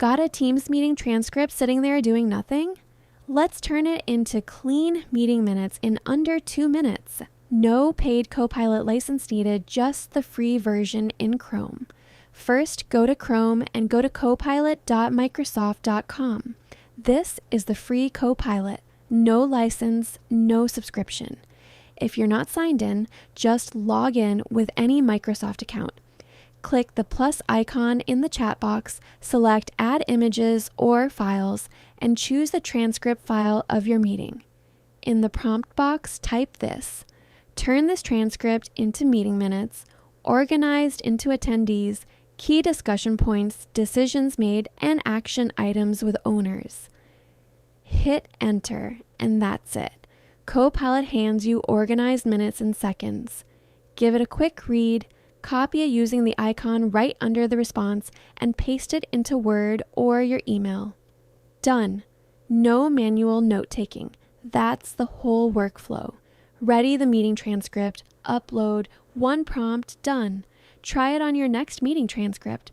Got a Teams meeting transcript sitting there doing nothing? Let's turn it into clean meeting minutes in under 2 minutes. No paid Copilot license needed, just the free version in Chrome. First, go to Chrome and go to copilot.microsoft.com. This is the free Copilot. No license, no subscription. If you're not signed in, just log in with any Microsoft account. Click the plus icon in the chat box, select Add Images or Files, and choose the transcript file of your meeting. In the prompt box, type this. Turn this transcript into meeting minutes, organized into attendees, key discussion points, decisions made, and action items with owners. Hit Enter, and that's it. Copilot hands you organized minutes in seconds. Give it a quick read, copy it using the icon right under the response, and paste it into Word or your email. Done. No manual note-taking. That's the whole workflow. Ready the meeting transcript, upload, one prompt, done. Try it on your next meeting transcript.